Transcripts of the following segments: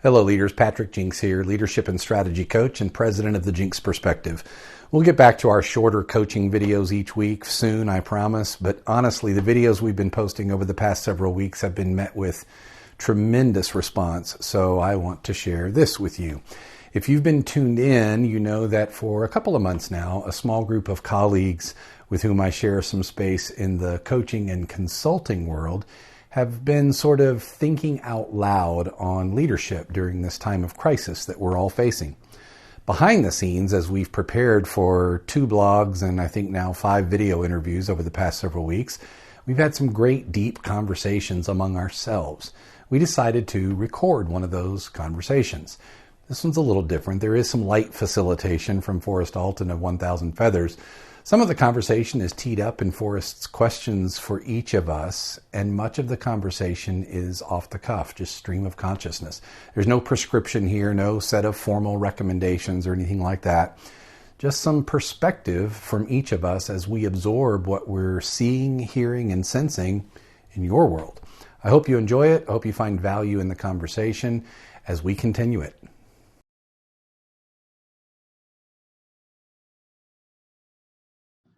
Hello leaders, Patrick Jinks here, leadership and strategy coach and president of the Jinks Perspective. We'll get back to our shorter coaching videos each week soon, I promise, but honestly, the videos we've been posting over the past several weeks have been met with tremendous response, so I want to share this with you. If you've been tuned in, you know that for a couple of months now, a small group of colleagues with whom I share some space in the coaching and consulting world have been sort of thinking out loud on leadership during this time of crisis that we're all facing. Behind the scenes, as we've prepared for 2 blogs and I think now 5 video interviews over the past several weeks, we've had some great deep conversations among ourselves. We decided to record one of those conversations. This one's a little different. There is some light facilitation from Forrest Alton of 1,000 Feathers. Some of the conversation is teed up in Forrest's questions for each of us, and much of the conversation is off the cuff, just stream of consciousness. There's no prescription here, no set of formal recommendations or anything like that. Just some perspective from each of us as we absorb what we're seeing, hearing, and sensing in your world. I hope you enjoy it. I hope you find value in the conversation as we continue it.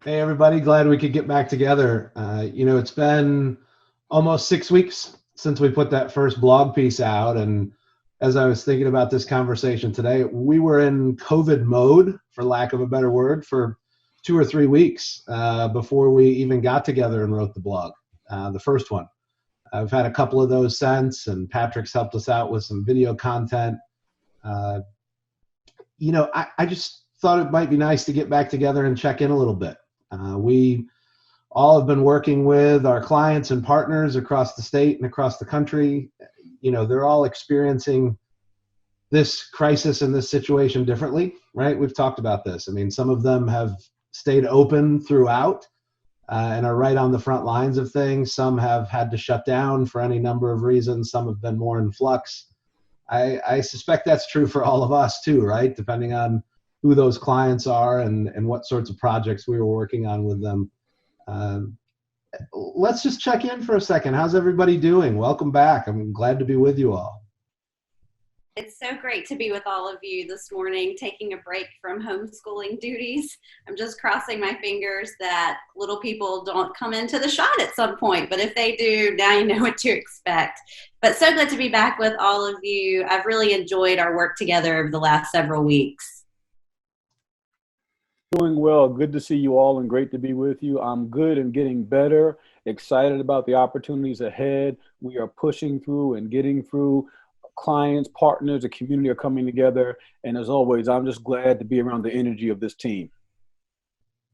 Hey, everybody. Glad we could get back together. It's been almost 6 weeks since we put that first blog piece out. And as I was thinking about this conversation today, we were in COVID mode, for lack of a better word, for 2 or 3 weeks before we even got together and wrote the blog, the first one. I've had a couple of those since, and Patrick's helped us out with some video content. I just thought it might be nice to get back together and check in a little bit. We all have been working with our clients and partners across the state and across the country. They're all experiencing this crisis and this situation differently, right? We've talked about this. I mean, some of them have stayed open throughout and are right on the front lines of things. Some have had to shut down for any number of reasons. Some have been more in flux. I suspect that's true for all of us too, right? Depending on who those clients are and what sorts of projects we were working on with them. Let's just check in for a second. How's everybody doing? Welcome back. I'm glad to be with you all. It's so great to be with all of you this morning, taking a break from homeschooling duties. I'm just crossing my fingers that little people don't come into the shot at some point, but if they do, now you know what to expect. But so good to be back with all of you. I've really enjoyed our work together over the last several weeks. Doing well. Good to see you all and great to be with you. I'm good and getting better, excited about the opportunities ahead. We are pushing through and getting through. Clients, partners, the community are coming together. And as always, I'm just glad to be around the energy of this team.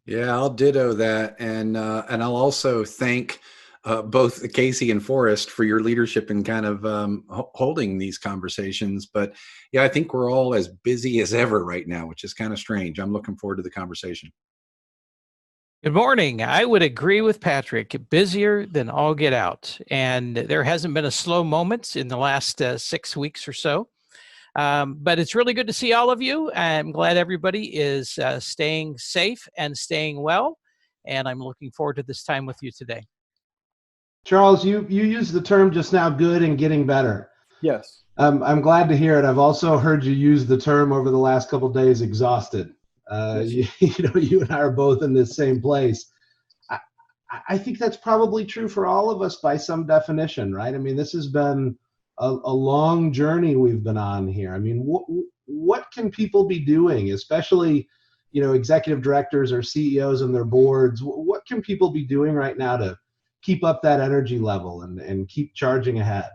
Yeah, I'll ditto that. And I'll also thank both Cayci and Forrest for your leadership in kind of holding these conversations. But yeah, I think we're all as busy as ever right now, which is kind of strange. I'm looking forward to the conversation. Good morning. I would agree with Patrick. Busier than all get out. And there hasn't been a slow moment in the last 6 weeks or so. But it's really good to see all of you. I'm glad everybody is staying safe and staying well. And I'm looking forward to this time with you today. Charles, you used the term just now, good and getting better. Yes. I'm glad to hear it. I've also heard you use the term over the last couple of days, exhausted. You and I are both in this same place. I think that's probably true for all of us by some definition, right? I mean, this has been a long journey we've been on here. I mean, what can people be doing, especially, executive directors or CEOs and their boards? What can people be doing right now to keep up that energy level and keep charging ahead?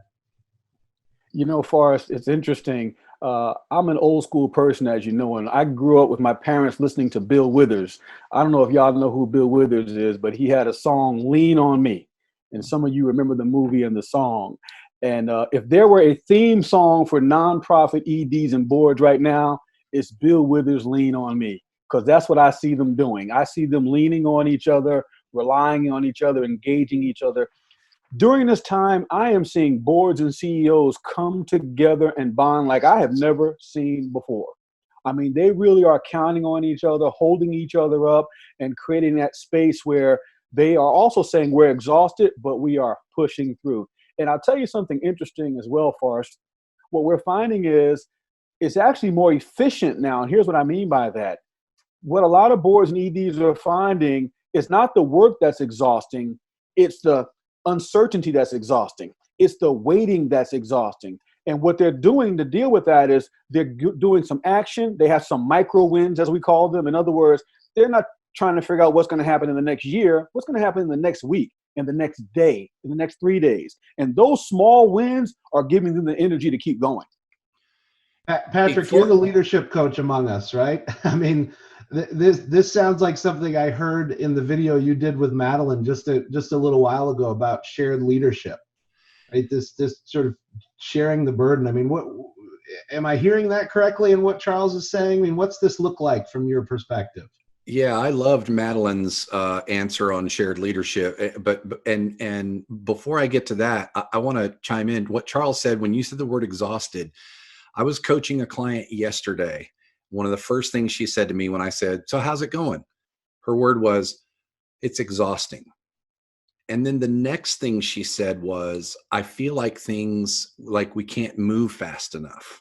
Forrest, it's interesting. I'm an old school person, as you know, and I grew up with my parents listening to Bill Withers. I don't know if y'all know who Bill Withers is, but he had a song, Lean on Me. And some of you remember the movie and the song. And if there were a theme song for nonprofit EDs and boards right now, it's Bill Withers' Lean on Me, because that's what I see them doing. I see them leaning on each other, relying on each other, engaging each other. During this time, I am seeing boards and CEOs come together and bond like I have never seen before. I mean, they really are counting on each other, holding each other up, and creating that space where they are also saying we're exhausted, but we are pushing through. And I'll tell you something interesting as well, Forrest. what we're finding is it's actually more efficient now. And here's what I mean by that. What a lot of boards and EDs are finding is not the work that's exhausting, it's the uncertainty that's exhausting. It's the waiting that's exhausting. And what they're doing to deal with that is they're doing some action. They have some micro wins, as we call them. In other words, they're not trying to figure out what's going to happen in the next year, what's going to happen in the next week, in the next day, in the next 3 days. And those small wins are giving them the energy to keep going. Patrick, you're the leadership coach among us, right? I mean, this sounds like something I heard in the video you did with Madeline just a little while ago about shared leadership, right? This sort of sharing the burden. I mean, what am I hearing that correctly in what Charles is saying? I mean, what's this look like from your perspective? Yeah, I loved Madeline's answer on shared leadership. But before I get to that, I want to chime in. What Charles said when you said the word exhausted, I was coaching a client yesterday. One of the first things she said to me when I said, "So how's it going?" Her word was, "It's exhausting." And then the next thing she said was, "I feel like things like we can't move fast enough."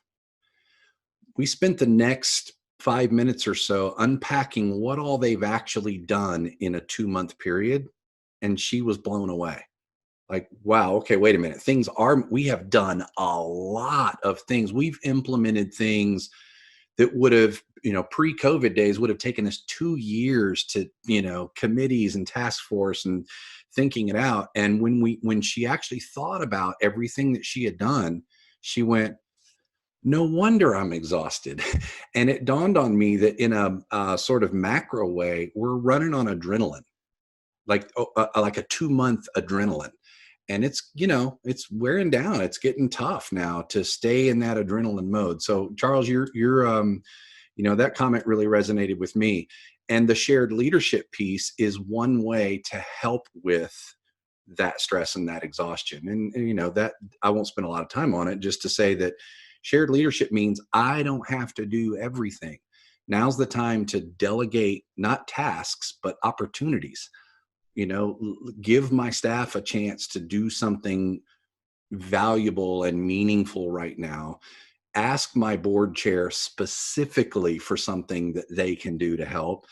We spent the next 5 minutes or so unpacking what all they've actually done in a 2-month period. And she was blown away. Like, wow, okay, wait a minute. We have done a lot of things. We've implemented things that would have, pre-COVID days would have taken us 2 years to, committees and task force and thinking it out. And when she actually thought about everything that she had done, she went, "No wonder I'm exhausted." And it dawned on me that in a sort of macro way, we're running on adrenaline, like a 2-month adrenaline. And it's wearing down. It's getting tough now to stay in that adrenaline mode. So Charles, you're that comment really resonated with me. And the shared leadership piece is one way to help with that stress and that exhaustion. And that I won't spend a lot of time on it, just to say that shared leadership means I don't have to do everything. Now's the time to delegate, not tasks, but opportunities. Give my staff a chance to do something valuable and meaningful right now. Ask my board chair specifically for something that they can do to help.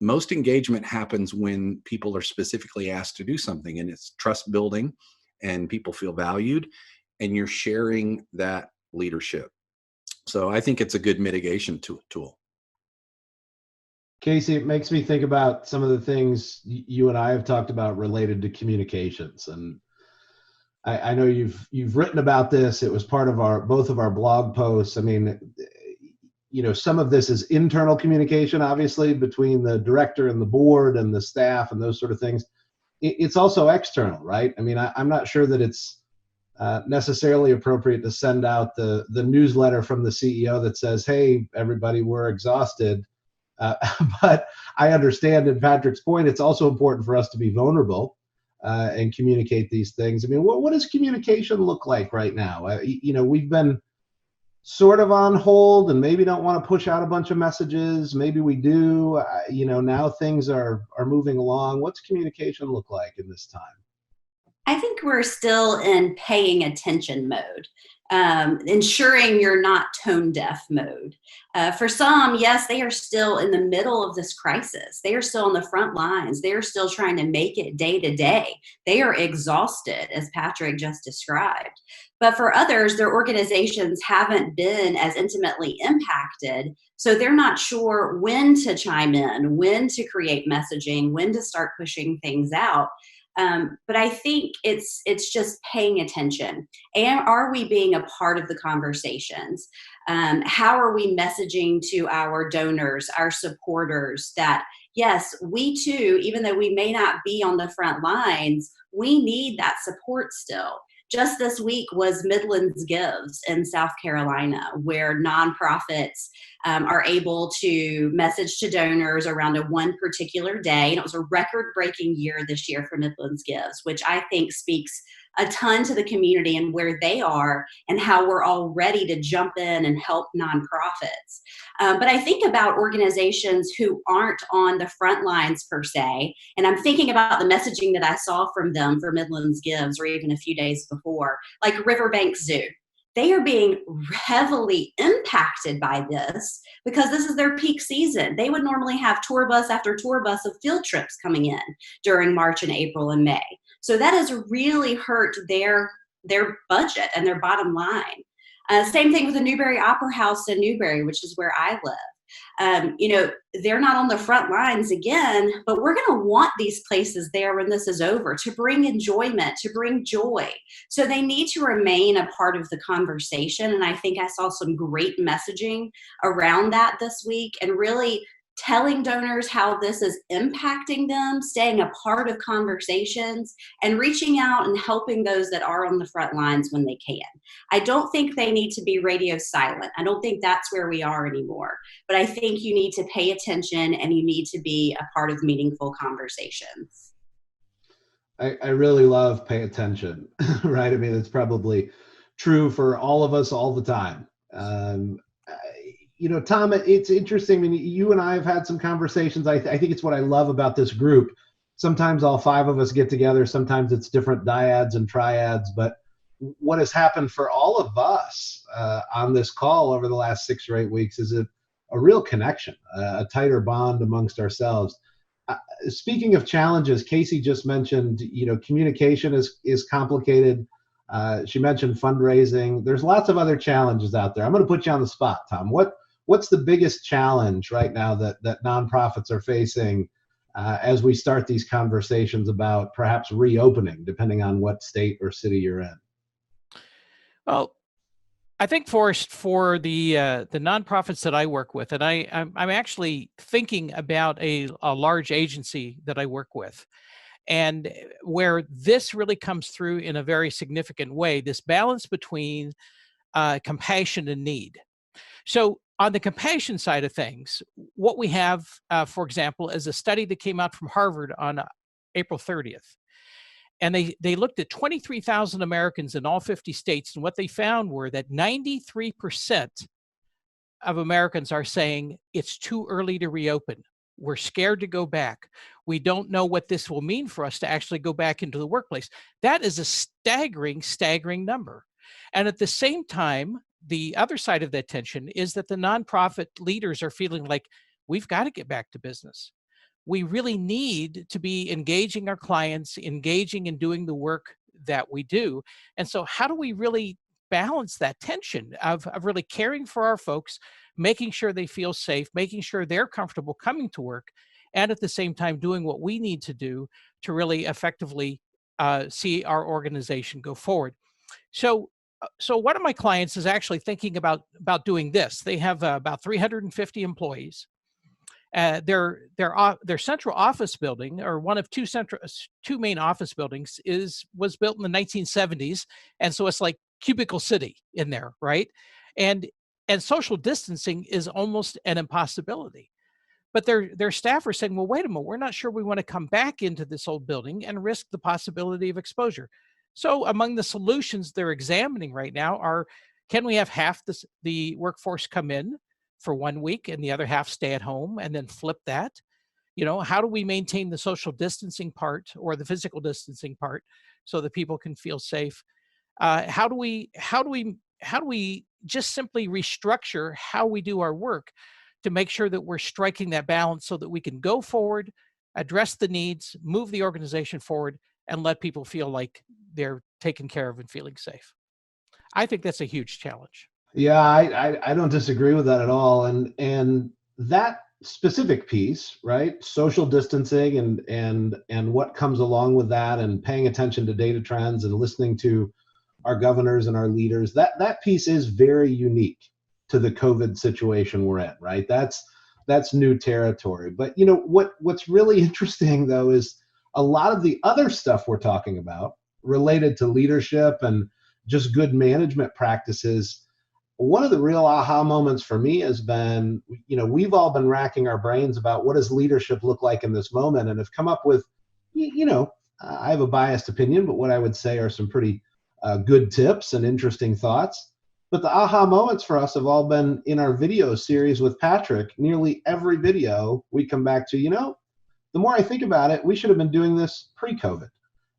Most engagement happens when people are specifically asked to do something, and it's trust building and people feel valued, and you're sharing that leadership. So I think it's a good mitigation tool. Cayci, it makes me think about some of the things you and I have talked about related to communications. And I know you've written about this. It was part of both of our blog posts. I mean, some of this is internal communication, obviously, between the director and the board and the staff and those sort of things. It's also external, right? I mean, I'm not sure that it's necessarily appropriate to send out the newsletter from the CEO that says, "Hey, everybody, we're exhausted." But I understand, in Patrick's point, it's also important for us to be vulnerable and communicate these things. I mean, what does communication look like right now? We've been sort of on hold and maybe don't want to push out a bunch of messages. Maybe we do. Now things are moving along. What's communication look like in this time? I think we're still in paying attention mode, ensuring you're not tone deaf mode. For some, yes, they are still in the middle of this crisis. They are still on the front lines. They are still trying to make it day to day. They are exhausted, as Patrick just described. But for others, their organizations haven't been as intimately impacted, so they're not sure when to chime in, when to create messaging, when to start pushing things out. But I think it's just paying attention. And are we being a part of the conversations? How are we messaging to our donors, our supporters, that yes, we too, even though we may not be on the front lines, we need that support still. Just this week was Midlands Gives in South Carolina, where nonprofits are able to message to donors around one particular day. And it was a record-breaking year this year for Midlands Gives, which I think speaks a ton to the community and where they are and how we're all ready to jump in and help nonprofits. But I think about organizations who aren't on the front lines per se, and I'm thinking about the messaging that I saw from them for Midlands Gives or even a few days before, like Riverbank Zoo. they are being heavily impacted by this because this is their peak season. They would normally have tour bus after tour bus of field trips coming in during March and April and May. So that has really hurt their budget and their bottom line. Same thing with the Newberry Opera House in Newberry, which is where I live. They're not on the front lines again, but we're going to want these places there when this is over to bring enjoyment, to bring joy. So they need to remain a part of the conversation. And I think I saw some great messaging around that this week, and really telling donors how this is impacting them, staying a part of conversations, and reaching out and helping those that are on the front lines when they can. I don't think they need to be radio silent. I don't think that's where we are anymore. But I think you need to pay attention and you need to be a part of meaningful conversations. I really love pay attention, right? I mean, it's probably true for all of us all the time. Tom, it's interesting. I mean, you and I have had some conversations. I think it's what I love about this group. Sometimes all five of us get together. Sometimes it's different dyads and triads. But what has happened for all of us on this call over the last 6 or 8 weeks is a real connection, a tighter bond amongst ourselves. Speaking of challenges, Cayci just mentioned, communication is complicated. She mentioned fundraising. There's lots of other challenges out there. I'm going to put you on the spot, Tom. What's the biggest challenge right now that nonprofits are facing as we start these conversations about perhaps reopening, depending on what state or city you're in? Well, I think, Forrest, for the nonprofits that I work with, and I'm actually thinking about a large agency that I work with, and where this really comes through in a very significant way, this balance between compassion and need. So on the compassion side of things, what we have, for example, is a study that came out from Harvard on April 30th. And they looked at 23,000 Americans in all 50 states. And what they found were that 93% of Americans are saying it's too early to reopen. We're scared to go back. We don't know what this will mean for us to actually go back into the workplace. That is a staggering number. And at the same time, the other side of that tension is that the nonprofit leaders are feeling like we've got to get back to business. We really need to be engaging our clients, engaging in doing the work that we do. And so how do we really balance that tension of really caring for our folks, making sure they feel safe, making sure they're comfortable coming to work, and at the same time doing what we need to do to really effectively see our organization go forward. So one of my clients is actually thinking about doing this. They have about 350 employees. Their central office building, or one of two main office buildings, was built in the 1970s, and so it's like cubicle city in there, right? And social distancing is almost an impossibility. But their staff are saying, well, wait a minute, we're not sure we want to come back into this old building and risk the possibility of exposure. So among the solutions they're examining right now are, can we have half the workforce come in for 1 week and the other half stay at home, and then flip that? How do we maintain the social distancing part or the physical distancing part so that people can feel safe? How do we just simply restructure how we do our work to make sure that we're striking that balance so that we can go forward, address the needs, move the organization forward, and let people feel like they're taken care of and feeling safe? I think that's a huge challenge. Yeah, I don't disagree with that at all. And that specific piece, right? Social distancing and what comes along with that, and paying attention to data trends and listening to our governors and our leaders, that piece is very unique to the COVID situation we're in, right? That's new territory. But what's really interesting though is a lot of the other stuff we're talking about related to leadership and just good management practices. One of the real aha moments for me has been, we've all been racking our brains about what does leadership look like in this moment, and have come up with, I have a biased opinion, but what I would say are some pretty good tips and interesting thoughts. But the aha moments for us have all been in our video series with Patrick. Nearly every video we come back to, the more I think about it, we should have been doing this pre-COVID.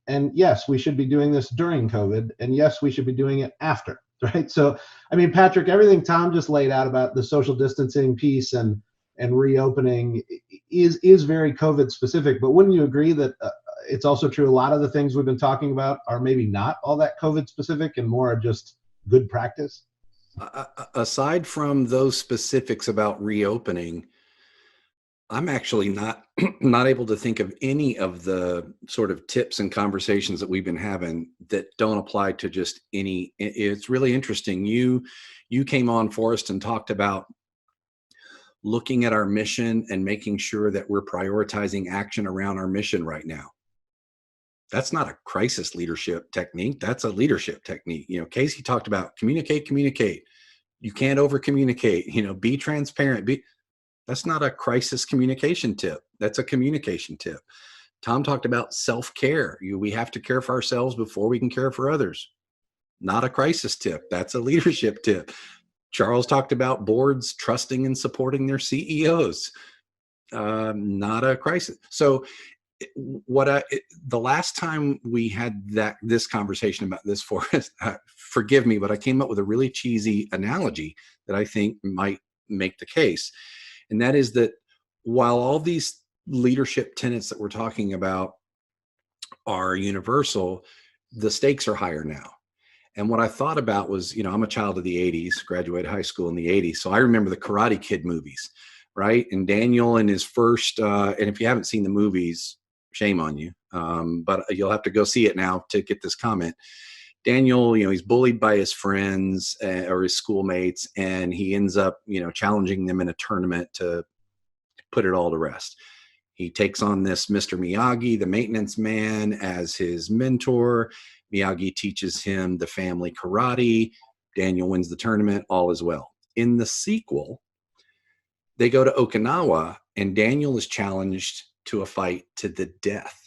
And yes, we should be doing this during COVID. And yes, we should be doing it after right? So, I mean, Patrick, everything Tom just laid out about the social distancing piece and reopening is very COVID specific. But wouldn't you agree that it's also true a lot of the things we've been talking about are maybe not all that COVID specific and more just good practice? Aside from those specifics about reopening, I'm actually not not able to think of any of the sort of tips and conversations that we've been having that don't apply to just any. It's really interesting. You came on, Forrest, and talked about looking at our mission and making sure that we're prioritizing action around our mission right now. That's not a crisis leadership technique. That's a leadership technique. Cayci talked about communicate. You can't over communicate, be transparent. That's not a crisis communication tip. That's a communication tip. Tom talked about self-care. We have to care for ourselves before we can care for others. Not a crisis tip. That's a leadership tip. Charles talked about boards trusting and supporting their CEOs. Not a crisis. So the last time we had this conversation about this, Forrest, forgive me, but I came up with a really cheesy analogy that I think might make the case. And that is that while all these leadership tenets that we're talking about are universal, the stakes are higher now. And what I thought about was, I'm a child of the 80s, graduated high school in the 80s. So I remember the Karate Kid movies, right? And Daniel in his first, and if you haven't seen the movies, shame on you. But you'll have to go see it now to get this comment. Daniel, he's bullied by his friends or his schoolmates, and he ends up, challenging them in a tournament to put it all to rest. He takes on this Mr. Miyagi, the maintenance man, as his mentor. Miyagi teaches him the family karate. Daniel wins the tournament, all is well. In the sequel, they go to Okinawa, and Daniel is challenged to a fight to the death.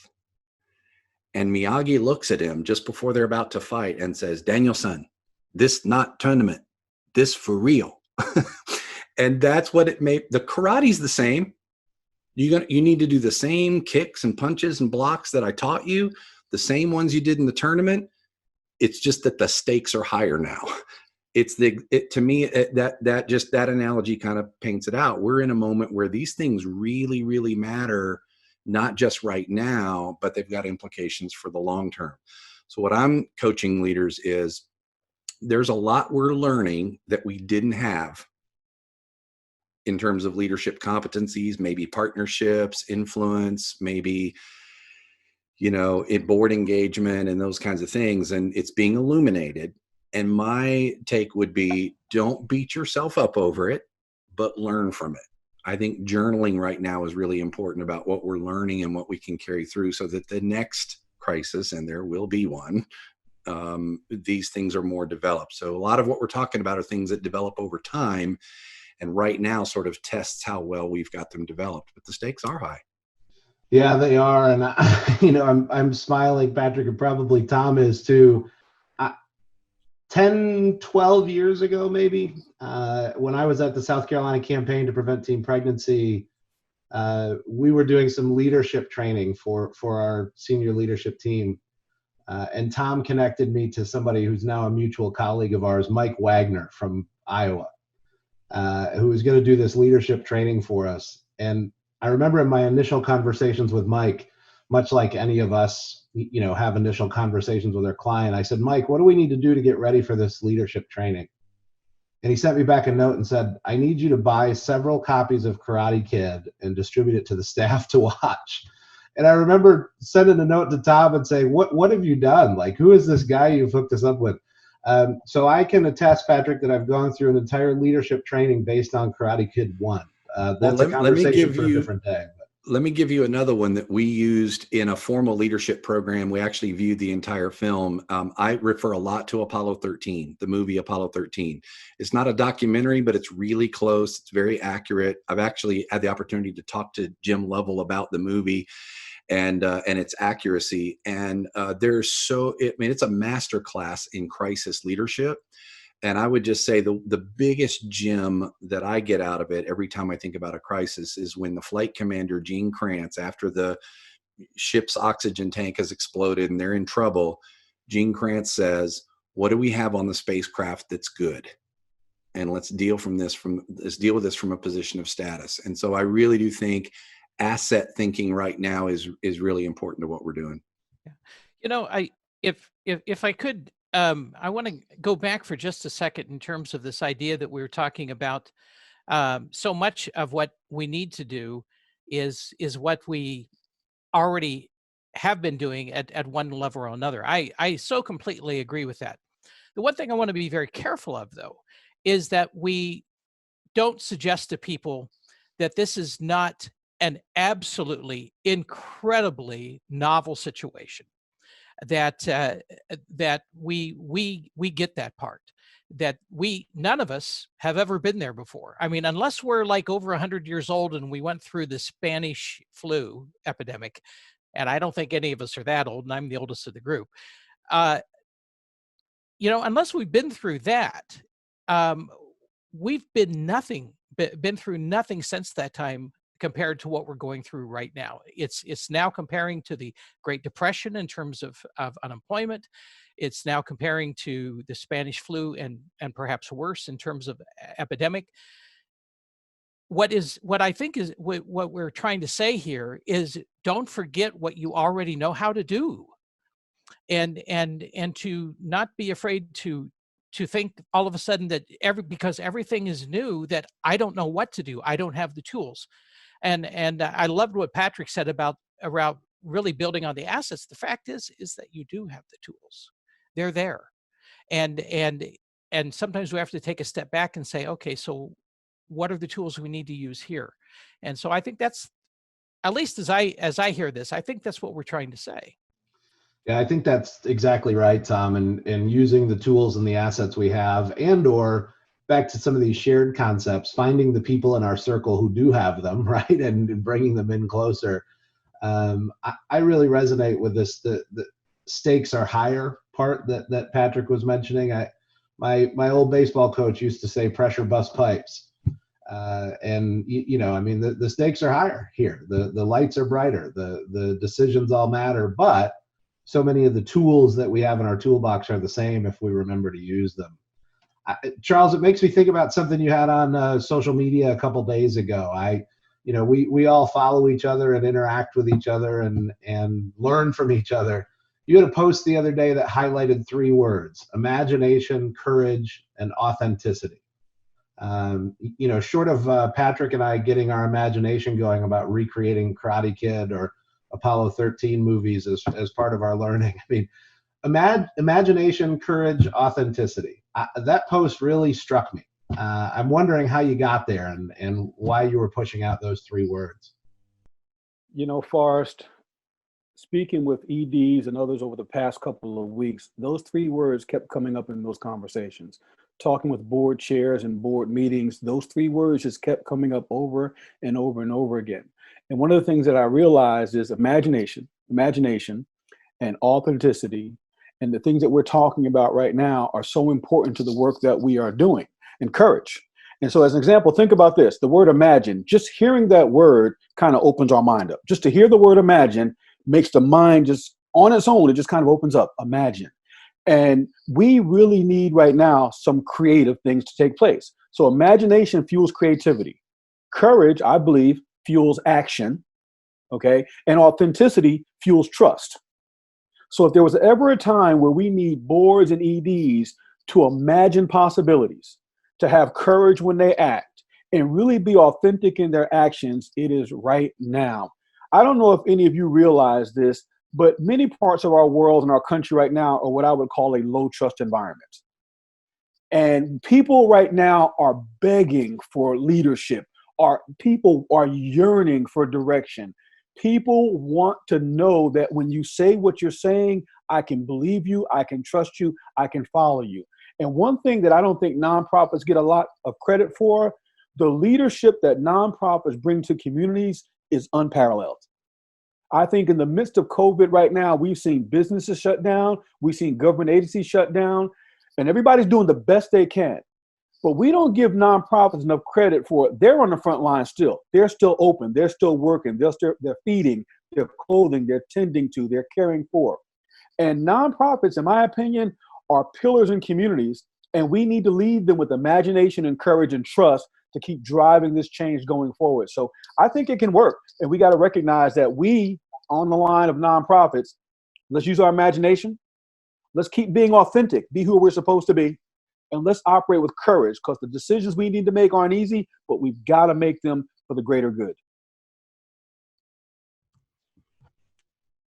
And Miyagi looks at him just before they're about to fight and says, Daniel-san, this not tournament, this for real. And that's what it made. The karate's the same. You need to do the same kicks and punches and blocks that I taught you, the same ones you did in the tournament. It's just that the stakes are higher now. To me, that analogy kind of paints it out. We're in a moment where these things really, really matter, not just right now, but they've got implications for the long term. So what I'm coaching leaders is there's a lot we're learning that we didn't have in terms of leadership competencies, maybe partnerships, influence, maybe, board engagement and those kinds of things. And it's being illuminated. And my take would be, don't beat yourself up over it, but learn from it. I think journaling right now is really important about what we're learning and what we can carry through so that the next crisis, and there will be one, these things are more developed. So a lot of what we're talking about are things that develop over time, and right now sort of tests how well we've got them developed, but the stakes are high. Yeah, they are. And I'm smiling, Patrick, and probably Tom is too. 10, 12 years ago, maybe, when I was at the South Carolina campaign to prevent teen pregnancy, we were doing some leadership training for our senior leadership team. And Tom connected me to somebody who's now a mutual colleague of ours, Mike Wagner from Iowa, who was going to do this leadership training for us. And I remember in my initial conversations with Mike, much like any of us, have initial conversations with our client, I said, Mike, what do we need to do to get ready for this leadership training? And he sent me back a note and said, I need you to buy several copies of Karate Kid and distribute it to the staff to watch. And I remember sending a note to Tom and saying, what have you done? Like, who is this guy you've hooked us up with? So I can attest, Patrick, that I've gone through an entire leadership training based on Karate Kid 1. That's a conversation for a different day. Let me give you another one that we used in a formal leadership program. We actually viewed the entire film. I refer a lot to Apollo 13, the movie Apollo 13. It's not a documentary, but it's really close. It's very accurate. I've actually had the opportunity to talk to Jim Lovell about the movie and its accuracy. And it's a master class in crisis leadership. And I would just say the biggest gem that I get out of it every time I think about a crisis is when the flight commander, Gene Kranz, after the ship's oxygen tank has exploded and they're in trouble, Gene Kranz says, what do we have on the spacecraft that's good? And let's deal with this from a position of status. And so I really do think asset thinking right now is really important to what we're doing. Yeah. You know, if I could, I want to go back for just a second in terms of this idea that we were talking about. So much of what we need to do is what we already have been doing at one level or another. I so completely agree with that. The one thing I want to be very careful of, though, is that we don't suggest to people that this is not an absolutely incredibly novel situation. That that we get that part. That none of us have ever been there before. I mean, unless we're like over 100 years old and we went through the Spanish flu epidemic, and I don't think any of us are that old, and I'm the oldest of the group. You know, unless we've been through that, we've been through nothing since that time compared to what we're going through right now. It's now comparing to the Great Depression in terms of unemployment. It's now comparing to the Spanish flu and perhaps worse in terms of epidemic. What I think is what we're trying to say here is don't forget what you already know how to do. And to not be afraid to think all of a sudden that because everything is new, that I don't know what to do. I don't have the tools. And I loved what Patrick said about really building on the assets. The fact is that you do have the tools. They're there. And sometimes we have to take a step back and say, okay, so what are the tools we need to use here? And so I think that's, at least as I hear this, I think that's what we're trying to say. Yeah, I think that's exactly right, Tom. And using the tools and the assets we have, and or back to some of these shared concepts, finding the people in our circle who do have them, right, and bringing them in closer. I really resonate with this. The stakes are higher part that Patrick was mentioning. My old baseball coach used to say, "Pressure bust pipes." And you know, I mean, the stakes are higher here. The lights are brighter. The decisions all matter, but so many of the tools that we have in our toolbox are the same if we remember to use them. Charles, it makes me think about something you had on social media a couple days ago. We all follow each other and interact with each other and learn from each other. You had a post the other day that highlighted 3 words: imagination, courage, and authenticity. Short of Patrick and I getting our imagination going about recreating Karate Kid or Apollo 13 movies as part of our learning. I mean, imagination, courage, authenticity. That post really struck me. I'm wondering how you got there and why you were pushing out those 3 words. You know, Forrest, speaking with EDs and others over the past couple of weeks, those 3 words kept coming up in those conversations. Talking with board chairs and board meetings, those 3 words just kept coming up over and over and over again. And one of the things that I realized is imagination, and authenticity, and the things that we're talking about right now are so important to the work that we are doing, and courage. And so as an example, think about this, the word imagine. Just hearing that word kind of opens our mind up. Just to hear the word imagine makes the mind just on its own, it just kind of opens up, imagine. And we really need right now some creative things to take place. So imagination fuels creativity. Courage, I believe, fuels action, okay? And authenticity fuels trust. So if there was ever a time where we need boards and EDs to imagine possibilities, to have courage when they act, and really be authentic in their actions, it is right now. I don't know if any of you realize this, but many parts of our world and our country right now are what I would call a low trust environment. And people right now are begging for leadership. People are yearning for direction. People want to know that when you say what you're saying, I can believe you, I can trust you, I can follow you. And one thing that I don't think nonprofits get a lot of credit for, the leadership that nonprofits bring to communities is unparalleled. I think in the midst of COVID right now, we've seen businesses shut down, we've seen government agencies shut down, and everybody's doing the best they can. But we don't give nonprofits enough credit for it. They're on the front line still. They're still open. They're still working. They're feeding, they're clothing, they're tending to, they're caring for. And nonprofits, in my opinion, are pillars in communities, and we need to lead them with imagination and courage and trust to keep driving this change going forward. So I think it can work, and we got to recognize that we, on the line of nonprofits, let's use our imagination. Let's keep being authentic, be who we're supposed to be, and let's operate with courage, because the decisions we need to make aren't easy, but we've got to make them for the greater good.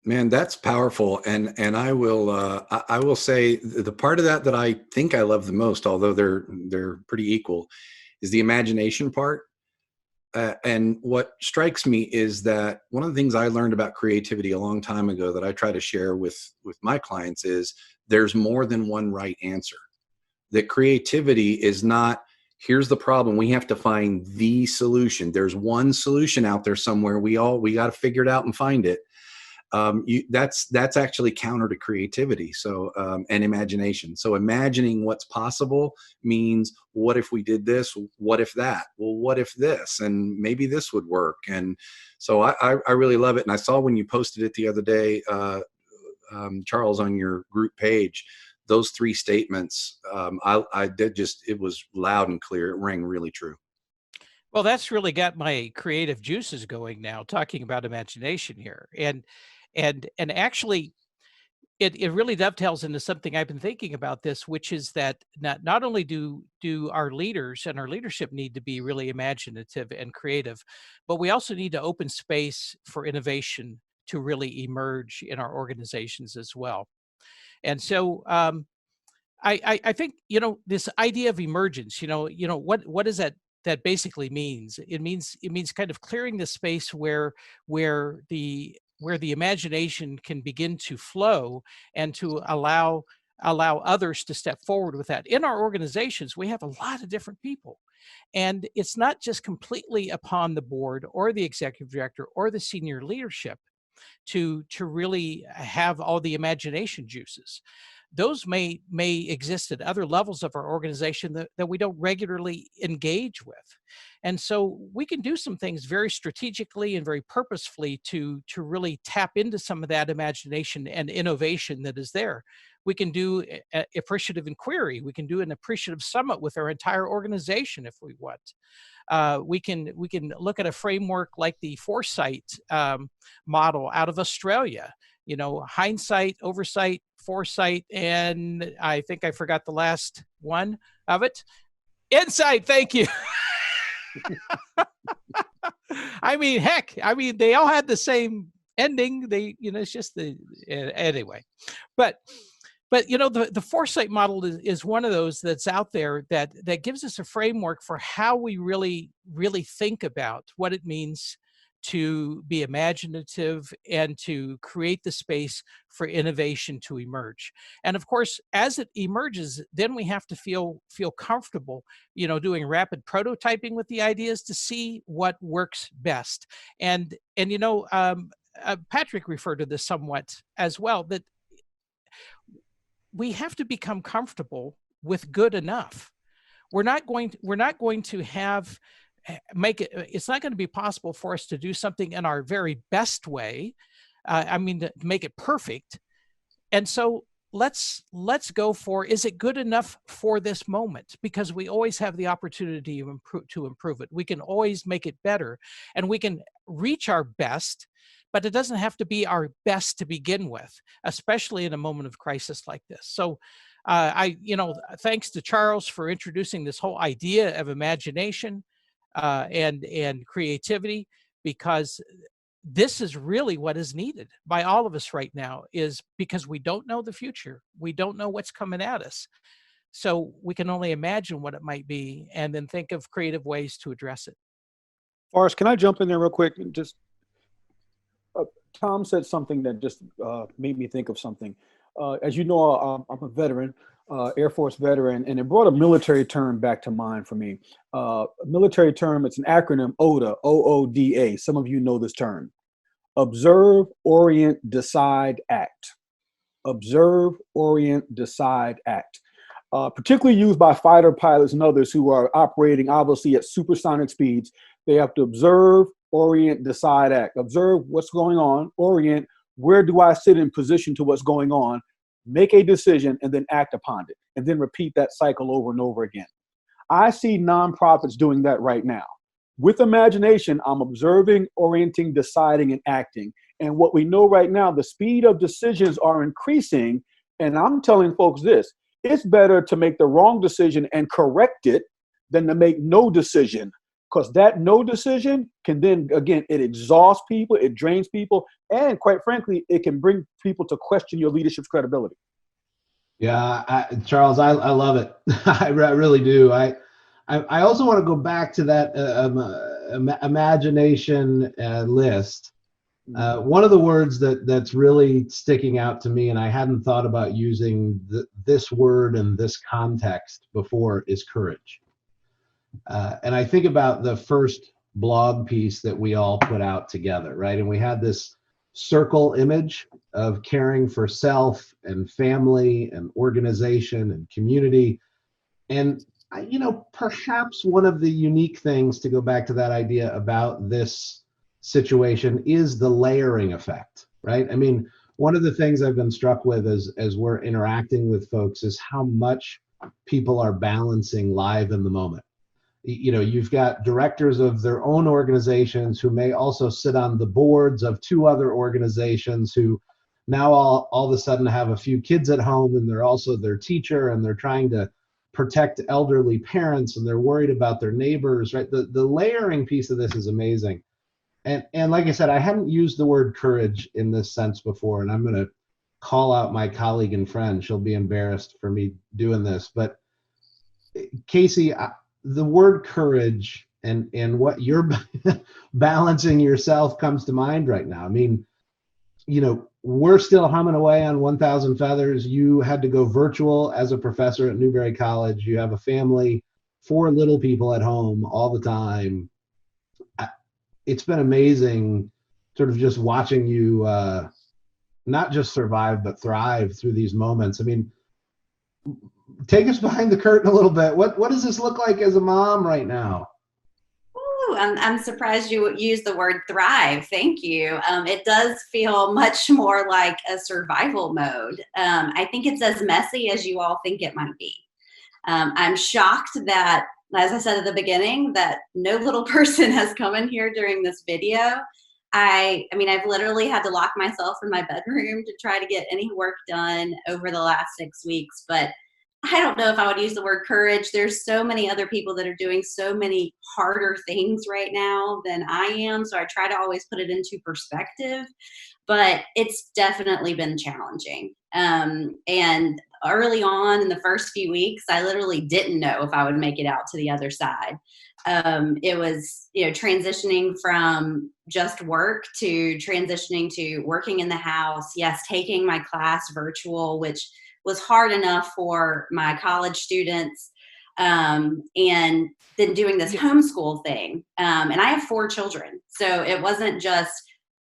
Man, that's powerful, and I will say the part of that I think I love the most, although they're pretty equal, is the imagination part. And what strikes me is that one of the things I learned about creativity a long time ago that I try to share with my clients is there's more than one right answer. That creativity is not, here's the problem, we have to find the solution. There's one solution out there somewhere. We got to figure it out and find it. That's actually counter to creativity. So, and imagination. So imagining what's possible means, what if we did this? What if that? Well, what if this? And maybe this would work. And so I really love it. And I saw when you posted it the other day, Charles, on your group page, those three statements, it was loud and clear. It rang really true. Well, that's really got my creative juices going now, talking about imagination here. And actually, it really dovetails into something I've been thinking about this, which is that not only do our leaders and our leadership need to be really imaginative and creative, but we also need to open space for innovation to really emerge in our organizations as well. And so I think, this idea of emergence, what does that basically means? It means kind of clearing the space where the imagination can begin to flow, and to allow others to step forward with that. In our organizations, we have a lot of different people, and it's not just completely upon the board or the executive director or the senior leadership to really have all the imagination juices. Those may exist at other levels of our organization that we don't regularly engage with. And so we can do some things very strategically and very purposefully to really tap into some of that imagination and innovation that is there. We can do appreciative inquiry. We can do an appreciative summit with our entire organization if we want. We can look at a framework like the Foresight model out of Australia. Hindsight, oversight, foresight, and I think I forgot the last one of it. Insight. Thank you. They all had the same ending. It's just anyway. But the foresight model is one of those that's out there that gives us a framework for how we really, really think about what it means to be imaginative and to create the space for innovation to emerge. And of course, as it emerges, then we have to feel comfortable, doing rapid prototyping with the ideas to see what works best. And Patrick referred to this somewhat as well, that we have to become comfortable with good enough. We're not going to it's not going to be possible for us to do something in our very best way. To make it perfect. And so let's go for, is it good enough for this moment? Because we always have the opportunity to improve it. We can always make it better, and we can reach our best, but it doesn't have to be our best to begin with, especially in a moment of crisis like this. So thanks to Charles for introducing this whole idea of imagination and creativity, because this is really what is needed by all of us right now, is because we don't know the future. We don't know what's coming at us. So we can only imagine what it might be and then think of creative ways to address it. Forrest, can I jump in there real quick? Just Tom said something that just made me think of something. As you know, I'm a veteran, Air Force veteran, and it brought a military term back to mind for me. A military term, it's an acronym, OODA, O-O-D-A. Some of you know this term. Observe, Orient, Decide, Act. Observe, Orient, Decide, Act. Particularly used by fighter pilots and others who are operating, obviously, at supersonic speeds. They have to observe, orient, decide, act. Observe what's going on, orient, where do I sit in position to what's going on, make a decision, and then act upon it, and then repeat that cycle over and over again. I see nonprofits doing that right now. With imagination, I'm observing, orienting, deciding, and acting. And what we know right now, the speed of decisions are increasing. And I'm telling folks this, it's better to make the wrong decision and correct it than to make no decision. Because that no decision can then, again, it exhausts people, it drains people, and quite frankly, it can bring people to question your leadership's credibility. Yeah, Charles, I love it. I really do. I also want to go back to that imagination list. One of the words that's really sticking out to me, and I hadn't thought about using this word in this context before, is courage. And I think about the first blog piece that we all put out together, right? And we had this circle image of caring for self and family and organization and community. And, perhaps one of the unique things, to go back to that idea about this situation, is the layering effect, right? I mean, one of the things I've been struck with as we're interacting with folks is how much people are balancing live in the moment. You've got directors of their own organizations who may also sit on the boards of two other organizations who now all of a sudden have a few kids at home, and they're also their teacher, and they're trying to protect elderly parents, and they're worried about their neighbors, right? The layering piece of this is amazing. And like I said, I hadn't used the word courage in this sense before, and I'm going to call out my colleague and friend. She'll be embarrassed for me doing this. But Cayci, the word courage and what you're balancing yourself comes to mind right now. I mean, we're still humming away on 1,000 feathers. You had to go virtual as a professor at Newberry College. You have a family, 4 little people at home all the time. It's been amazing sort of just watching you not just survive, but thrive through these moments. I mean, take us behind the curtain a little bit. What does this look like as a mom right now? Ooh, I'm surprised you used the word thrive. Thank you. It does feel much more like a survival mode. I think it's as messy as you all think it might be. I'm shocked that, as I said at the beginning, that no little person has come in here during this video. I mean, I've literally had to lock myself in my bedroom to try to get any work done over the last 6 weeks, but I don't know if I would use the word courage. There's so many other people that are doing so many harder things right now than I am. So I try to always put it into perspective, but it's definitely been challenging. And early on in the first few weeks, I literally didn't know if I would make it out to the other side. It was, transitioning from just work to transitioning to working in the house. Yes, taking my class virtual, which was hard enough for my college students, and then doing this homeschool thing. And I have 4 children. So it wasn't just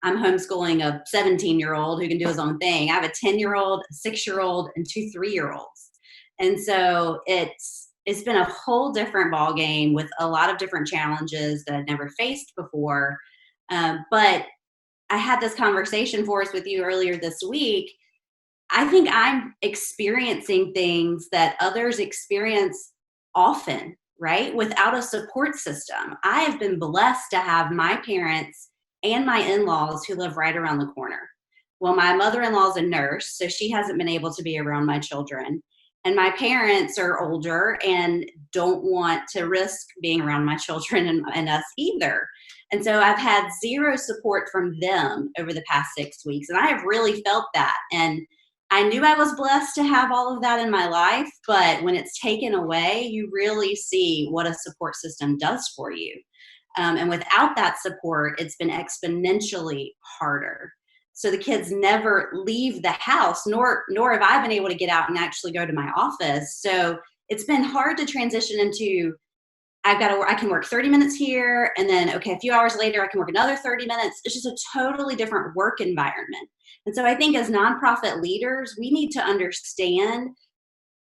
I'm homeschooling a 17-year-old who can do his own thing. I have a 10-year-old, a 6-year-old, and 2 3-year-olds. And so it's been a whole different ballgame with a lot of different challenges that I'd never faced before. But I had this conversation, Forrest, with you earlier this week. I think I'm experiencing things that others experience often, right? Without a support system. I have been blessed to have my parents and my in-laws who live right around the corner. Well, my mother-in-law is a nurse, so she hasn't been able to be around my children. And my parents are older and don't want to risk being around my children and us either. And so I've had zero support from them over the past 6 weeks. And I have really felt that. And I knew I was blessed to have all of that in my life, but when it's taken away, you really see what a support system does for you. And without that support, it's been exponentially harder. So the kids never leave the house, nor have I been able to get out and actually go to my office. So it's been hard to transition into, I can work 30 minutes here, and then, okay, a few hours later, I can work another 30 minutes. It's just a totally different work environment. And so I think as nonprofit leaders, we need to understand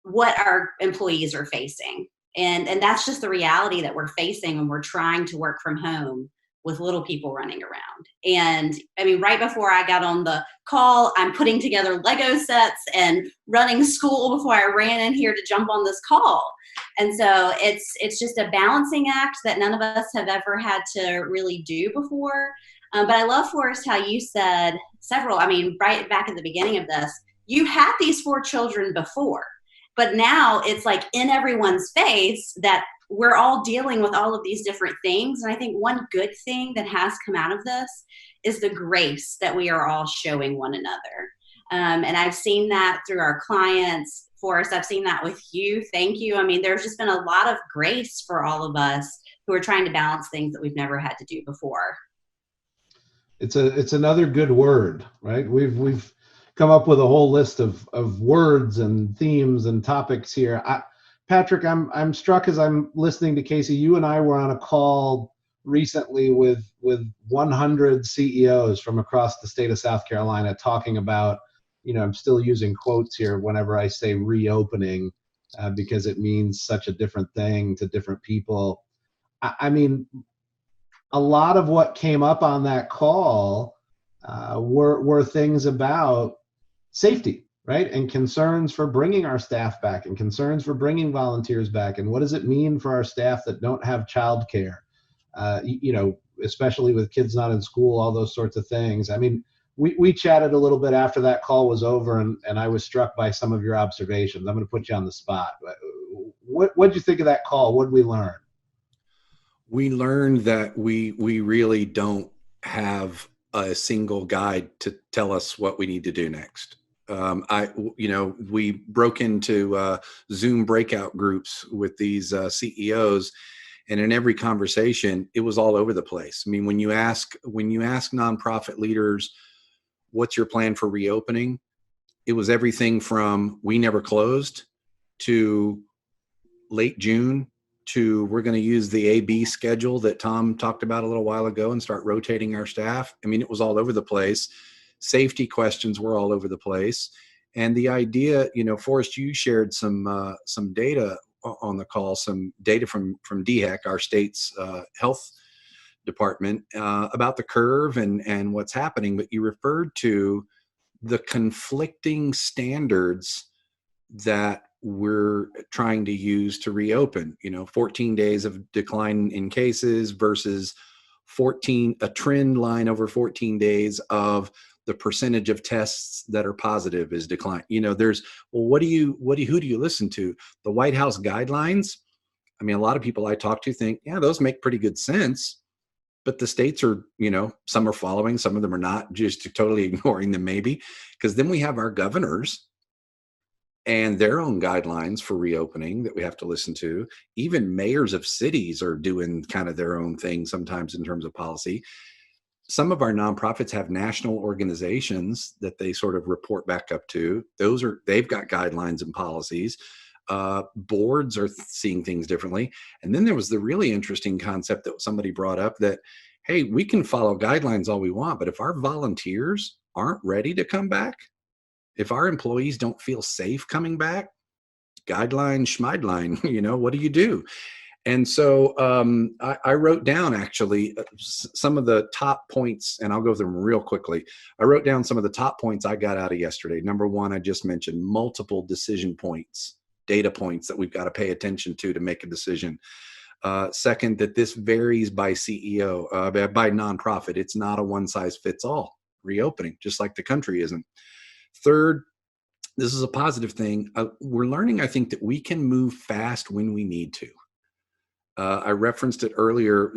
what our employees are facing. And that's just the reality that we're facing when we're trying to work from home with little people running around. And I mean, right before I got on the call, I'm putting together Lego sets and running school before I ran in here to jump on this call. And so it's just a balancing act that none of us have ever had to really do before. But I love, Forrest, how you said right back at the beginning of this, you had these 4 children before, but now it's like in everyone's face that we're all dealing with all of these different things. And I think one good thing that has come out of this is the grace that we are all showing one another. And I've seen that through our clients. Forrest, I've seen that with you. Thank you. I mean, there's just been a lot of grace for all of us who are trying to balance things that we've never had to do before. It's another good word, right? We've come up with a whole list of words and themes and topics here. Patrick, I'm struck as I'm listening to Cayci. You and I were on a call recently with 100 CEOs from across the state of South Carolina talking about, I'm still using quotes here whenever I say reopening because it means such a different thing to different people. I mean, a lot of what came up on that call were things about safety, right? And concerns for bringing our staff back and concerns for bringing volunteers back. And what does it mean for our staff that don't have childcare, especially with kids not in school, all those sorts of things. I mean, we chatted a little bit after that call was over, and I was struck by some of your observations. I'm going to put you on the spot. What'd you think of that call? What did we learn? We learned that we really don't have a single guide to tell us what we need to do next. We broke into Zoom breakout groups with these CEOs, and in every conversation, it was all over the place. I mean, when you ask nonprofit leaders, what's your plan for reopening? It was everything from we never closed to late June to we're going to use the AB schedule that Tom talked about a little while ago and start rotating our staff. I mean, it was all over the place. Safety questions were all over the place. And the idea, Forrest, you shared some data on the call, some data from DHEC, our state's health department, about the curve and what's happening. But you referred to the conflicting standards that we're trying to use to reopen, 14 days of decline in cases versus a trend line over 14 days of the percentage of tests that are positive is decline. Who do you listen to? The White House guidelines. I mean, a lot of people I talk to think, yeah, those make pretty good sense, but the states are, some are following, some of them are not, just totally ignoring them maybe, because then we have our governors and their own guidelines for reopening that we have to listen to. Even mayors of cities are doing kind of their own thing sometimes in terms of policy. Some of our nonprofits have national organizations that they sort of report back up to. They've got guidelines and policies. Boards are seeing things differently. And then there was the really interesting concept that somebody brought up that, hey, we can follow guidelines all we want, but if our volunteers aren't ready to come back, if our employees don't feel safe coming back, guideline, schmideline, what do you do? And so I wrote down actually some of the top points, and I'll go through them real quickly. I wrote down some of the top points I got out of yesterday. Number one, I just mentioned multiple decision points, data points that we've got to pay attention to make a decision. Second, that this varies by CEO, by nonprofit. It's not a one size fits all reopening, just like the country isn't. Third, this is a positive thing. We're learning, I think, that we can move fast when we need to. I referenced it earlier.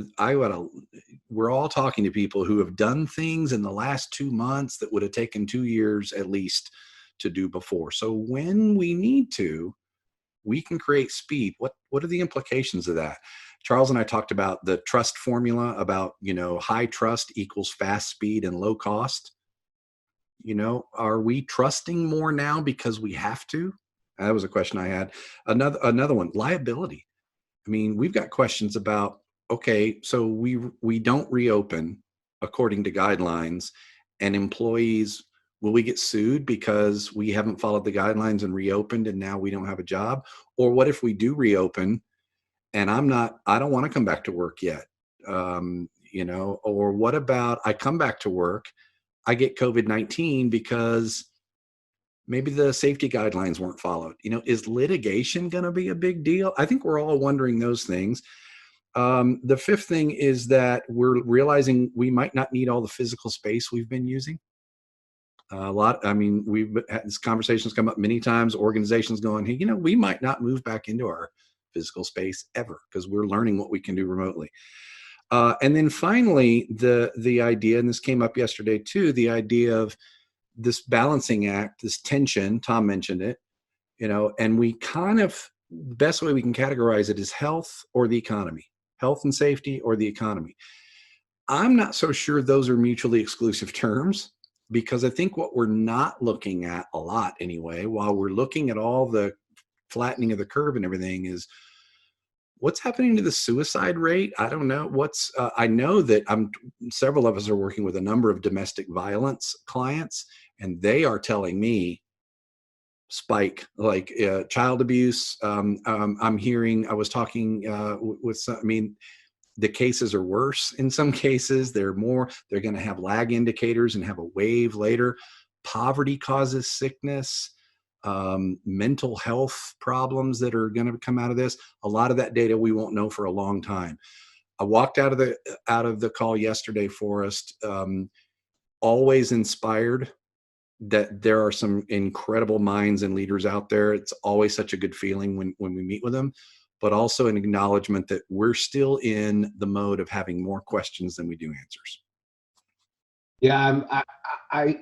We're all talking to people who have done things in the last 2 months that would have taken 2 years at least to do before. So when we need to, we can create speed. What are the implications of that? Charles and I talked about the trust formula about, high trust equals fast speed and low cost. Are we trusting more now because we have to? That was a question I had. Another one, liability. I mean, we've got questions about, okay, so we don't reopen according to guidelines, and employees, will we get sued because we haven't followed the guidelines and reopened and now we don't have a job? Or what if we do reopen and I don't want to come back to work yet? or what about I come back to work, I get COVID-19 because maybe the safety guidelines weren't followed. Is litigation going to be a big deal? I think we're all wondering those things. The fifth thing is that we're realizing we might not need all the physical space we've been using. We've had this conversations come up many times, organizations going, hey, we might not move back into our physical space ever because we're learning what we can do remotely. And then finally, the idea, and this came up yesterday too, the idea of this balancing act, this tension, Tom mentioned it, and we the best way we can categorize it is health or the economy, health and safety or the economy. I'm not so sure those are mutually exclusive terms, because I think what we're not looking at a lot anyway, while we're looking at all the flattening of the curve and everything, is what's happening to the suicide rate. I don't know I know that several of us are working with a number of domestic violence clients, and they are telling me spike, like child abuse. I'm hearing, I was talking with some, the cases are worse in some cases. They're going to have lag indicators and have a wave later. Poverty causes sickness. Mental health problems that are going to come out of this. A lot of that data we won't know for a long time. I walked out of the call yesterday, Forrest, always inspired that there are some incredible minds and leaders out there. It's always such a good feeling when we meet with them, but also an acknowledgement that we're still in the mode of having more questions than we do answers. Yeah, I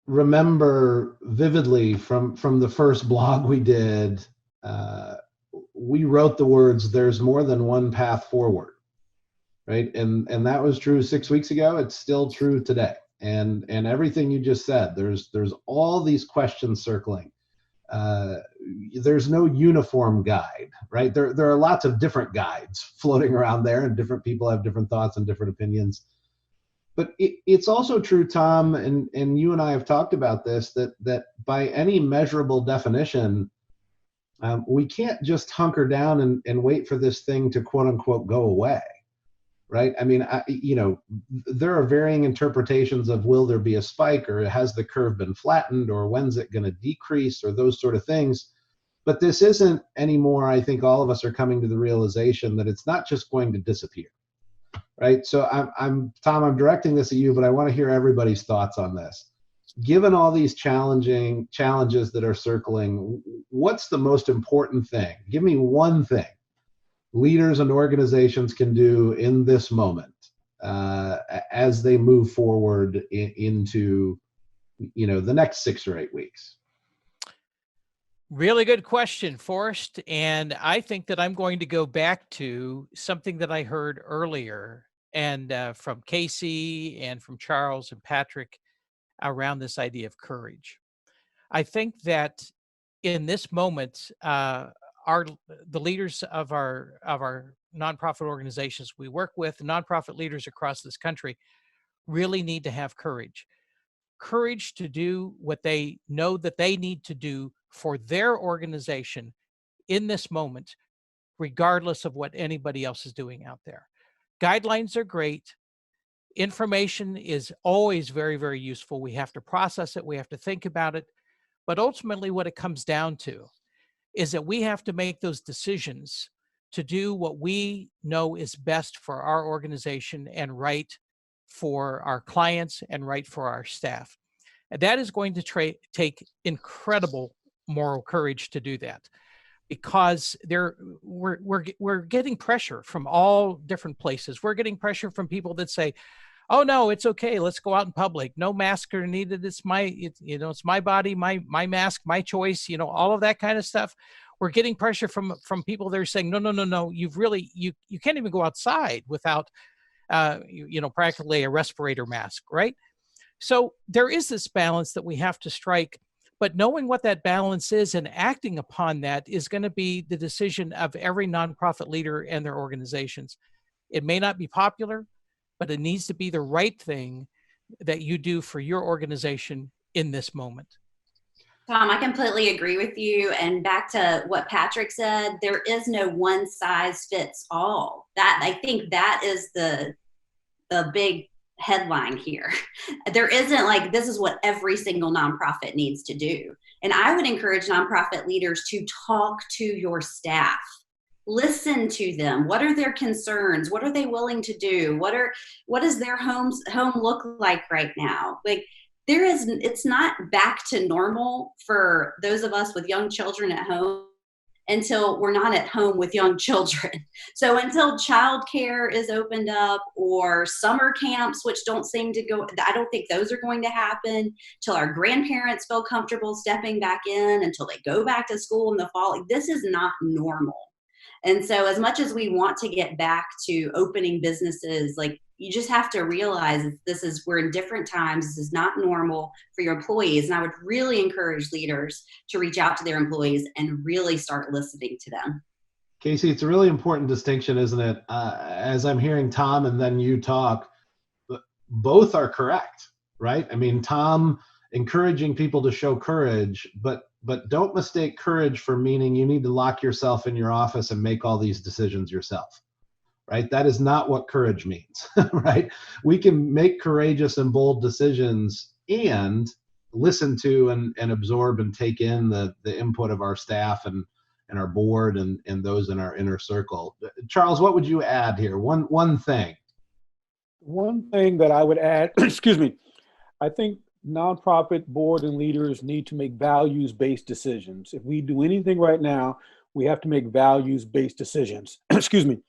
remember vividly from the first blog we did, we wrote the words, "There's more than one path forward," right? And that was true 6 weeks ago. It's still true today. And everything you just said, there's all these questions circling. There's no uniform guide, right? There are lots of different guides floating around there, and different people have different thoughts and different opinions. But it's also true, Tom, and you and I have talked about this, that by any measurable definition, we can't just hunker down and wait for this thing to quote unquote go away, right? There are varying interpretations of, will there be a spike, or has the curve been flattened, or when's it going to decrease, or those sort of things. But this isn't anymore. I think all of us are coming to the realization that it's not just going to disappear. Right. So Tom, I'm directing this at you, but I want to hear everybody's thoughts on this. Given all these challenges that are circling, what's the most important thing? Give me one thing leaders and organizations can do in this moment as they move forward into the next 6 or 8 weeks. Really good question, Forrest. And I think that I'm going to go back to something that I heard earlier, and from Cayci and from Charles and Patrick, around this idea of courage. I think that in this moment, the leaders of our nonprofit organizations we work with, nonprofit leaders across this country, really need to have courage to do what they know that they need to do for their organization in this moment, regardless of what anybody else is doing out there. Guidelines are great. Information is always very, very useful. We have to process it. We have to think about it. But ultimately, what it comes down to is that we have to make those decisions to do what we know is best for our organization and right for our clients and right for our staff. And that is going to take incredible moral courage to do that, because we're getting pressure from all different places. We're getting pressure from people that say, "Oh no, it's okay. Let's go out in public. No masks are needed. It's my body, my mask, my choice." All of that kind of stuff. We're getting pressure from people that are saying, "No. You can't even go outside without practically a respirator mask," right? So there is this balance that we have to strike. But knowing what that balance is and acting upon that is going to be the decision of every nonprofit leader and their organizations. It may not be popular, but it needs to be the right thing that you do for your organization in this moment. Tom, I completely agree with you. And back to what Patrick said, there is no one size fits all. I think that is the the big headline here. There isn't like, this is what every single nonprofit needs to do. And I would encourage nonprofit leaders to talk to your staff. Listen to them. What are their concerns? What are they willing to do? What does their home look like right now? Like, it's not back to normal for those of us with young children at home until we're not at home with young children. So until childcare is opened up, or summer camps, which don't seem to go, I don't think those are going to happen, till our grandparents feel comfortable stepping back in, until they go back to school in the fall. Like, this is not normal. And so as much as we want to get back to opening businesses, like, you just have to realize we're in different times. This is not normal for your employees. And I would really encourage leaders to reach out to their employees and really start listening to them. Cayci, it's a really important distinction, isn't it? As I'm hearing Tom and then you talk, both are correct, right? I mean, Tom encouraging people to show courage, but don't mistake courage for meaning you need to lock yourself in your office and make all these decisions yourself, right? That is not what courage means, right? We can make courageous and bold decisions and listen to and absorb and take in the input of our staff and our board and those in our inner circle. Charles, what would you add here? One thing. One thing that I would add, excuse me, I think nonprofit board and leaders need to make values-based decisions. If we do anything right now, we have to make values-based decisions. Excuse me.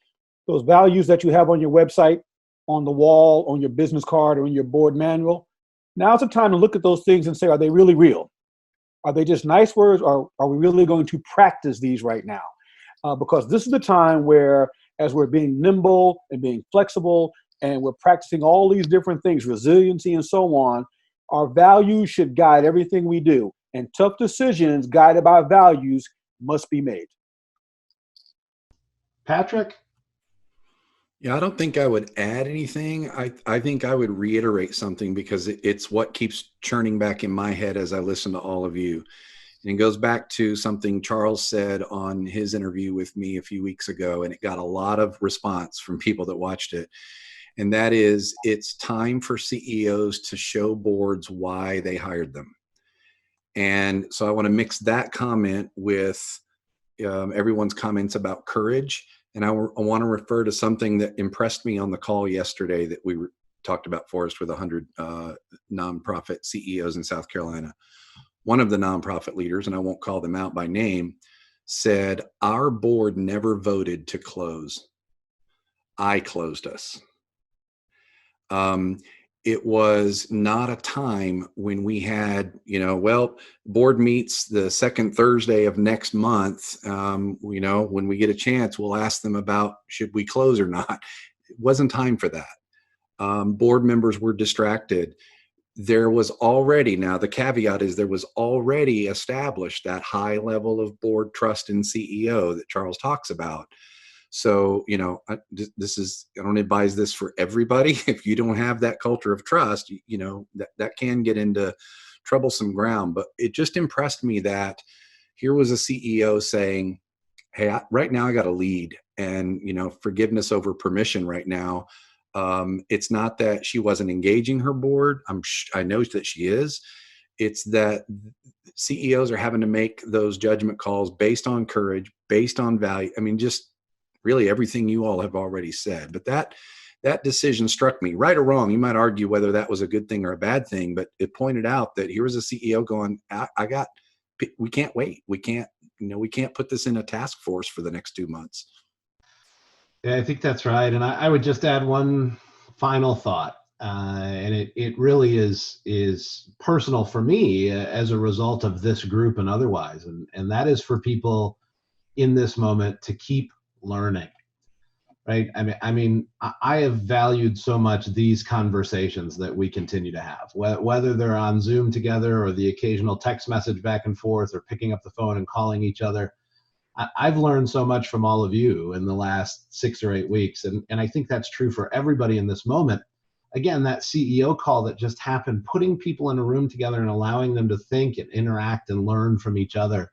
Those values that you have on your website, on the wall, on your business card, or in your board manual, now's the time to look at those things and say, are they really real? Are they just nice words, or are we really going to practice these right now? Because this is the time where, as we're being nimble and being flexible, and we're practicing all these different things, resiliency and so on, our values should guide everything we do. And tough decisions guided by values must be made. Patrick? Yeah, I don't think I would add anything. I think I would reiterate something, because it's what keeps churning back in my head as I listen to all of you. And it goes back to something Charles said on his interview with me a few weeks ago, and it got a lot of response from people that watched it. And that is, it's time for CEOs to show boards why they hired them. And so I want to mix that comment with everyone's comments about courage. And I want to refer to something that impressed me on the call yesterday that we talked about, Forrest, with 100 nonprofit CEOs in South Carolina. One of the nonprofit leaders, and I won't call them out by name, said, "Our board never voted to close. I closed us." It was not a time when we had, board meets the second Thursday of next month. When we get a chance, we'll ask them about, should we close or not? It wasn't time for that. Board members were distracted. There was already, now the caveat is, there was already established that high level of board trust in CEO that Charles talks about. So, I don't advise this for everybody. If you don't have that culture of trust, that can get into troublesome ground. But it just impressed me that here was a CEO saying, hey, right now I got to lead, and, forgiveness over permission right now. It's not that she wasn't engaging her board. I know that she is. It's that CEOs are having to make those judgment calls based on courage, based on value. I mean, just really everything you all have already said. But that decision struck me, right or wrong. You might argue whether that was a good thing or a bad thing, but it pointed out that here was a CEO going, we can't wait. We can't put this in a task force for the next 2 months. Yeah, I think that's right. And I would just add one final thought. And it really is personal for me as a result of this group and otherwise. And that is for people in this moment to keep learning, right? I mean, I have valued so much these conversations that we continue to have, whether they're on Zoom together or the occasional text message back and forth or picking up the phone and calling each other. I've learned so much from all of you in the last 6 or 8 weeks. And I think that's true for everybody in this moment. Again, that CEO call that just happened, putting people in a room together and allowing them to think and interact and learn from each other.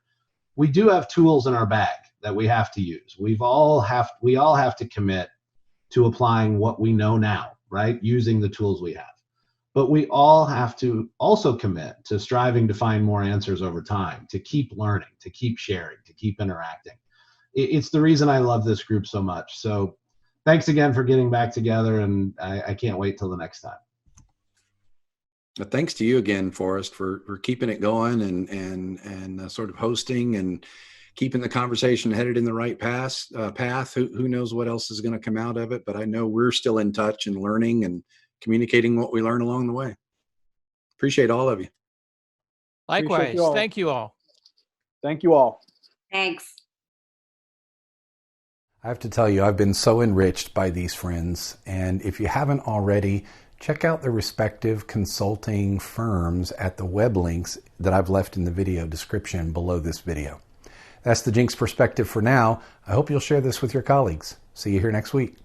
We do have tools in our bag that we have to use. We all have to commit to applying what we know now, right? Using the tools we have. But we all have to also commit to striving to find more answers over time, to keep learning, to keep sharing, to keep interacting. It's the reason I love this group so much. So thanks again for getting back together, and I can't wait till the next time. But thanks to you again, Forrest, for keeping it going and sort of hosting and keeping the conversation headed in the right path. Who knows what else is going to come out of it, but I know we're still in touch and learning and communicating what we learn along the way. Appreciate all of you. Likewise. You Thank you all. Thank you all. Thanks. I have to tell you, I've been so enriched by these friends. And if you haven't already, check out the respective consulting firms at the web links that I've left in the video description below this video. That's the Jinks perspective for now. I hope you'll share this with your colleagues. See you here next week.